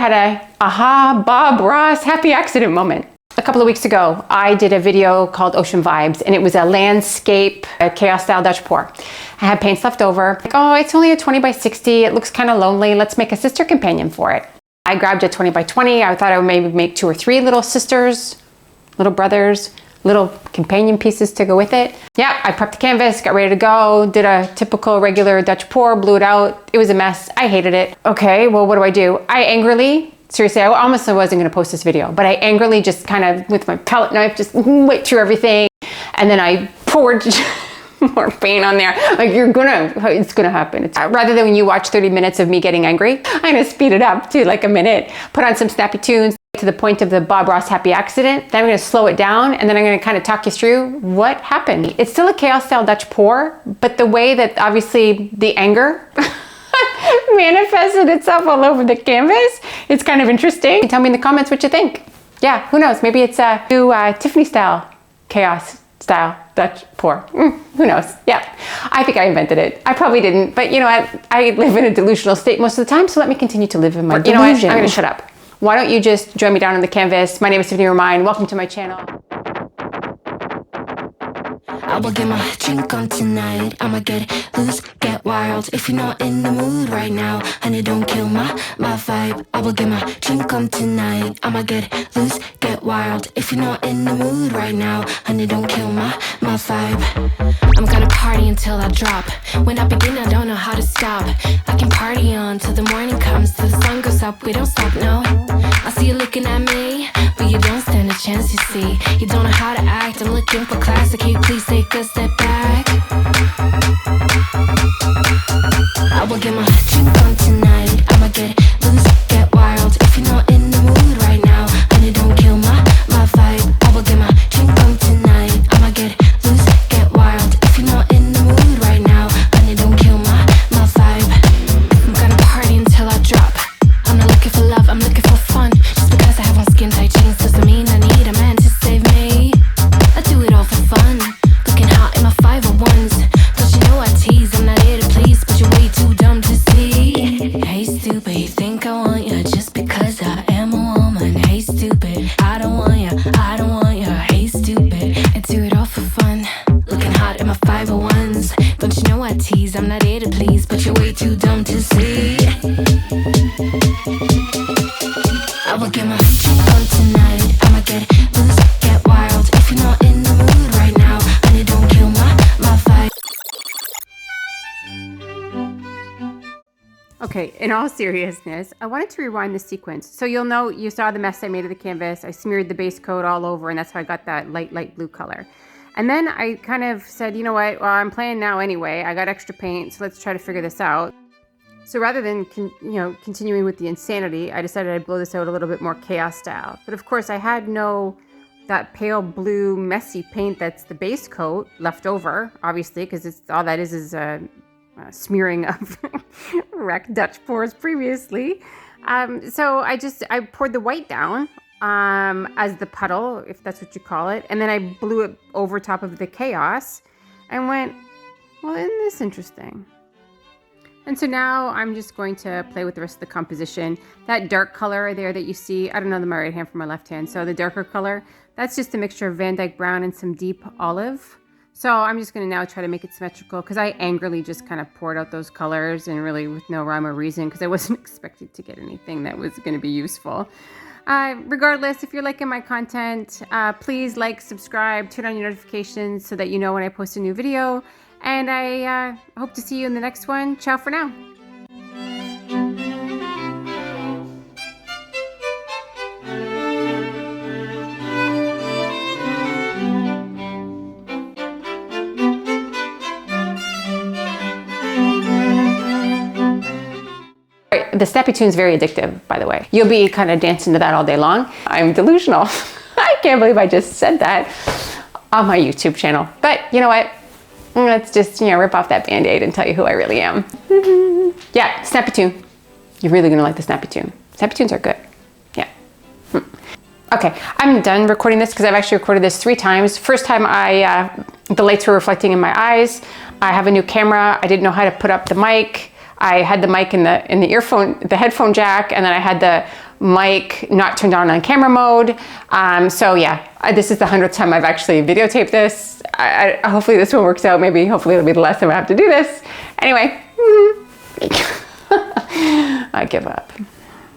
had a aha Bob Ross happy accident moment. A couple of weeks ago, I did a video called Ocean Vibes, and it was a landscape, chaos style Dutch pour. I had paints left over. Like, oh, it's only a 20 by 60. It looks kind of lonely. Let's make a sister companion for it. I grabbed a 20 by 20. I thought I would maybe make 2 or 3 little sisters, little brothers, little companion pieces to go with it. Yeah, I prepped the canvas, got ready to go, did a typical regular Dutch pour, blew it out. It was a mess. I hated it. Okay, well, what do? I angrily, seriously, I almost wasn't gonna post this video, but I angrily just kind of, with my palette knife, just went through everything. And then I poured more paint on there. Like, it's gonna happen. Rather than when you watch 30 minutes of me getting angry, I'm gonna speed it up to like a minute, put on some snappy tunes to the point of the Bob Ross happy accident. Then I'm gonna slow it down, and then I'm gonna kind of talk you through what happened. It's still a chaos style Dutch pour, but the way that obviously the anger manifested itself all over the canvas, it's kind of interesting. Tell me in the comments what you think. Yeah, who knows? Maybe it's a new Tiffany style chaos style Dutch pour. Who knows? Yeah, I think I invented it. I probably didn't, but you know what? I live in a delusional state most of the time, so let me continue to live in my delusion. You know what? I'm gonna shut up. Why don't you just join me down on the canvas? My name is Tiffany Romine. Welcome to my channel. I will get my drink on tonight. I'ma get loose, get wild. If you're not in the mood right now, honey, don't kill my vibe. I will get my drink on tonight. I'ma get loose, get wild. If you're not in the mood right now, honey, don't kill my vibe. I'm gonna party until I drop. When I begin, I don't know how to stop. I can party on till the morning comes, till the sun goes up. We don't stop, no. I see you looking at me, but you don't stand a chance, you see. You don't know how to act. I'm looking for class. Can you please take a step back? I will get my drink on tonight. I'ma get loose, get wild. If you're not in the mood right now, honey, don't kill my vibe. I will get my drink on tonight. I'ma get loose, get wild. If you're not in the mood right now, honey, don't kill my vibe. I'm gonna party until I drop. I'm not looking for love, I'm looking for fun. Just because I have on skin tight jeans doesn't mean I need a man to save me. I do it all for fun. Looking hot in my 501s. Don't you know I tease? I'm not here to please, but you're way too dumb to see. Hey stupid, you think I want you just because I am a woman. Hey stupid, I don't want you, I don't want you. Hey stupid, I do it all for fun. Looking hot in my 501s. Don't you know I tease? I'm not here to please, but you're way too dumb to see. I will get my drink on tonight. I'ma get loose, get wild. If you're not in the mood right now, honey, don't kill my vibe. Okay, in all seriousness, I wanted to rewind the sequence. So you'll know, you saw the mess I made of the canvas. I smeared the base coat all over, and that's how I got that light blue color. And then I kind of said, you know what, well, I'm playing now anyway. I got extra paint, so let's try to figure this out. So rather than continuing with the insanity, I decided I'd blow this out a little bit more chaos style. But of course, I had that pale blue messy paint that's the base coat left over, obviously, because it's all that is a smearing of wrecked Dutch pours previously. So I poured the white down as the puddle, if that's what you call it, and then I blew it over top of the chaos and went, well, isn't this interesting? And so now I'm just going to play with the rest of the composition. That dark color there that you see, I don't know my right hand from my left hand, so the darker color, that's just a mixture of Van Dyke brown and some deep olive. So I'm just gonna now try to make it symmetrical, because I angrily just kind of poured out those colors and really with no rhyme or reason, because I wasn't expecting to get anything that was gonna be useful. Regardless, if you're liking my content, please like, subscribe, turn on your notifications so that you know when I post a new video. And I hope to see you in the next one. Ciao for now. The snappy tune is very addictive, by the way. You'll be kind of dancing to that all day long. I'm delusional. I can't believe I just said that on my YouTube channel. But you know what? Let's just, rip off that Band-Aid and tell you who I really am. Yeah, snappy tune. You're really gonna like the snappy tune. Snappy tunes are good. Yeah. Okay, I'm done recording this because I've actually recorded this 3 times. First time the lights were reflecting in my eyes. I have a new camera. I didn't know how to put up the mic. I had the mic in the earphone, the headphone jack, and then I had the mic not turned on camera mode. So yeah, this is the 100th time I've actually videotaped this. Hopefully this one works out. Hopefully it'll be the last time I have to do this. Anyway, I give up.